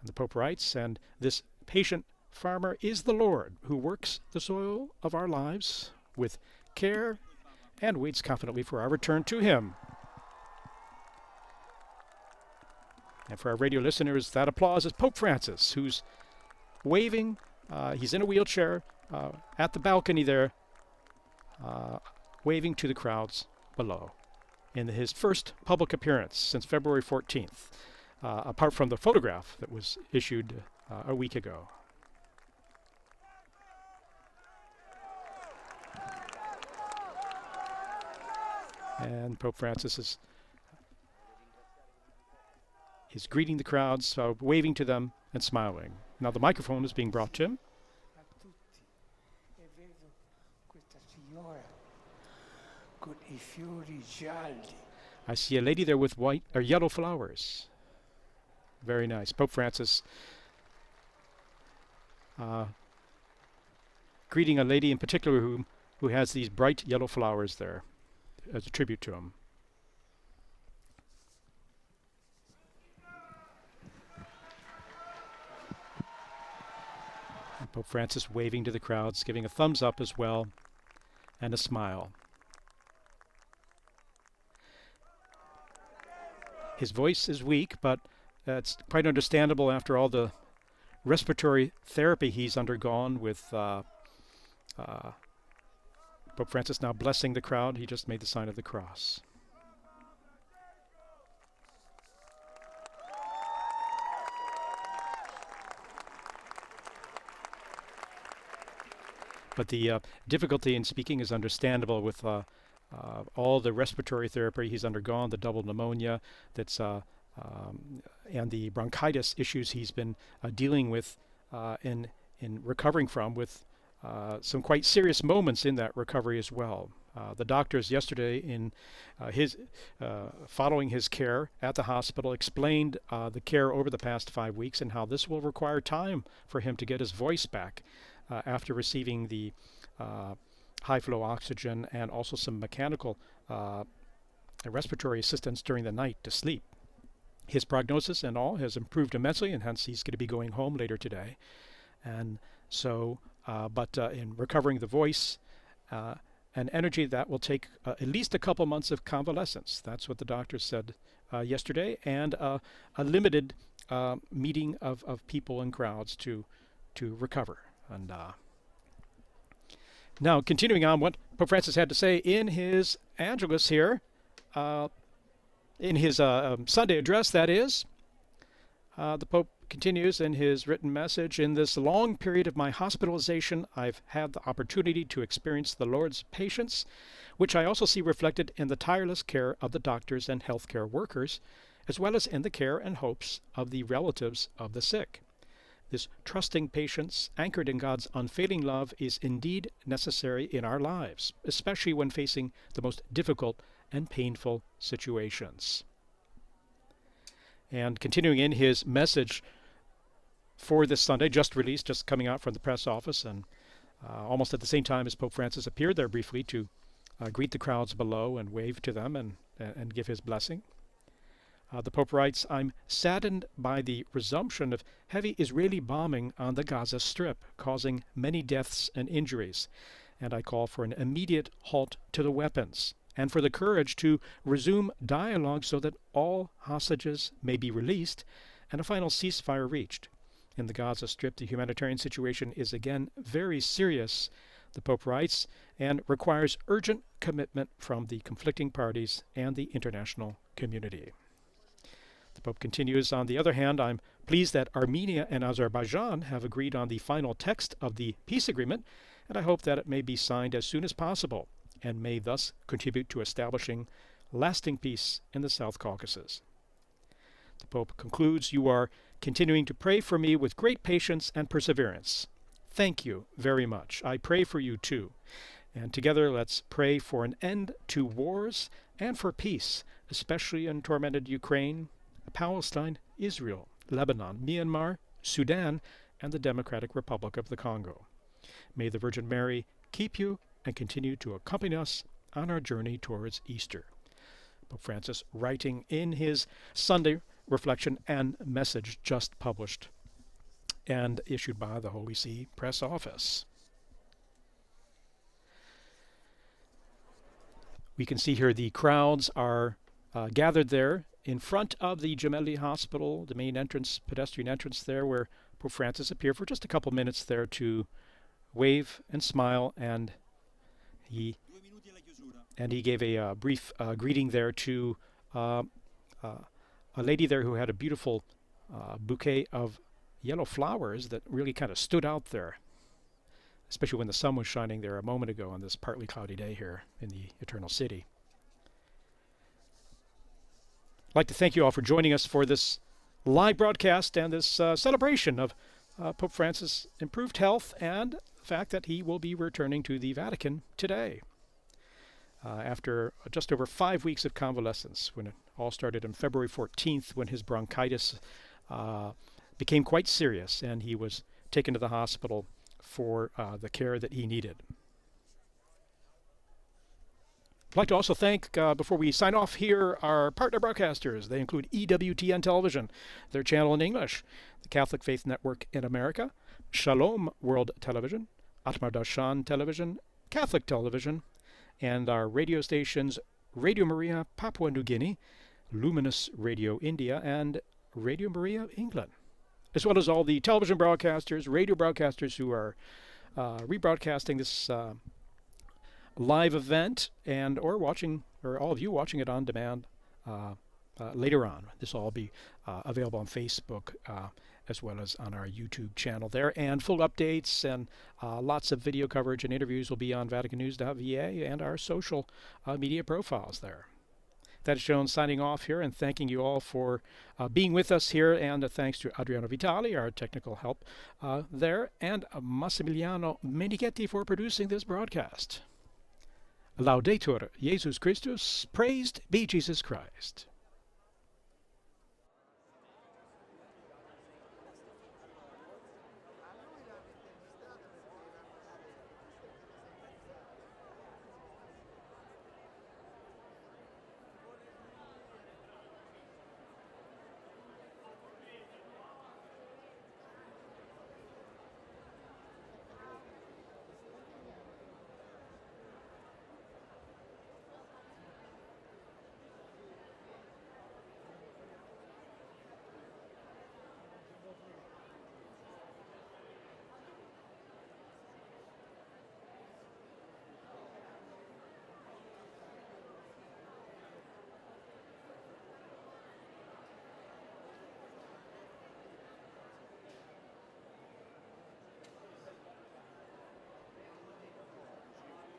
And the Pope writes, and this patient farmer is the Lord, who works the soil of our lives with care and waits confidently for our return to him. And for our radio listeners, that applause is Pope Francis, who's waving. He's in a wheelchair at the balcony there, waving to the crowds below in his first public appearance since February 14th, apart from the photograph that was issued a week ago. And Pope Francis is greeting the crowds, waving to them and smiling. Now the microphone is being brought to him. I see a lady there with white or yellow flowers. Very nice. Pope Francis greeting a lady in particular who has these bright yellow flowers there as a tribute to him. And Pope Francis waving to the crowds, giving a thumbs up as well, and a smile. His voice is weak, but it's quite understandable after all the respiratory therapy he's undergone with Pope Francis now blessing the crowd. He just made the sign of the cross. But the difficulty in speaking is understandable with all the respiratory therapy he's undergone, the double pneumonia that's and the bronchitis issues he's been dealing with in recovering from, with some quite serious moments in that recovery as well. The doctors yesterday, in following his care at the hospital, explained the care over the past 5 weeks and how this will require time for him to get his voice back after receiving the high flow oxygen and also some mechanical respiratory assistance during the night to sleep. His prognosis and all has improved immensely, and hence he's going to be going home later today. And so, but in recovering the voice and energy, that will take at least a couple months of convalescence. That's what the doctor said yesterday, and a limited meeting of people and crowds to recover. And now, continuing on what Pope Francis had to say in his Angelus here, in his Sunday address, that is, the Pope continues in his written message. In this long period of my hospitalization, I've had the opportunity to experience the Lord's patience, which I also see reflected in the tireless care of the doctors and healthcare workers, as well as in the care and hopes of the relatives of the sick. This trusting patience, anchored in God's unfailing love, is indeed necessary in our lives, especially when facing the most difficult and painful situations. And continuing in his message for this Sunday, just released, just coming out from the press office, and almost at the same time as Pope Francis appeared there briefly to greet the crowds below and wave to them and give his blessing. The Pope writes, I'm saddened by the resumption of heavy Israeli bombing on the Gaza Strip, causing many deaths and injuries, and I call for an immediate halt to the weapons and for the courage to resume dialogue so that all hostages may be released and a final ceasefire reached. In the Gaza Strip, the humanitarian situation is again very serious, the Pope writes, and requires urgent commitment from the conflicting parties and the international community. The Pope continues, on the other hand, I'm pleased that Armenia and Azerbaijan have agreed on the final text of the peace agreement, and I hope that it may be signed as soon as possible and may thus contribute to establishing lasting peace in the South Caucasus. The Pope concludes, you are continuing to pray for me with great patience and perseverance. Thank you very much. I pray for you too. And together let's pray for an end to wars and for peace, especially in tormented Ukraine, Palestine, Israel, Lebanon, Myanmar, Sudan, and the Democratic Republic of the Congo. May the Virgin Mary keep you and continue to accompany us on our journey towards Easter. Pope Francis writing in his Sunday reflection and message just published and issued by the Holy See Press Office. We can see here the crowds are gathered there in front of the Gemelli Hospital, the main entrance, pedestrian entrance there, where Pope Francis appeared for just a couple minutes there to wave and smile, and he gave a brief greeting there to a lady there who had a beautiful bouquet of yellow flowers that really kind of stood out there, especially when the sun was shining there a moment ago on this partly cloudy day here in the Eternal City. I'd like to thank you all for joining us for this live broadcast and this celebration of Pope Francis' improved health and the fact that he will be returning to the Vatican today after just over 5 weeks of convalescence, when it all started on February 14th, when his bronchitis became quite serious and he was taken to the hospital for the care that he needed. I'd like to also thank, before we sign off here, our partner broadcasters. They include EWTN Television, their channel in English, the Catholic Faith Network in America, Shalom World Television, Atmar Darshan Television, Catholic Television, and our radio stations Radio Maria Papua New Guinea, Luminous Radio India, and Radio Maria England, as well as all the television broadcasters, radio broadcasters who are rebroadcasting this live event, and or all of you watching it on demand later on. This will all be available on Facebook as well as on our YouTube channel there, and full updates and lots of video coverage and interviews will be on VaticanNews.va and our social media profiles there. That is Joan signing off here and thanking you all for being with us here, and thanks to Adriano Vitali, our technical help there, and Massimiliano Menichetti for producing this broadcast. Laudetur Jesus Christus, praised be Jesus Christ.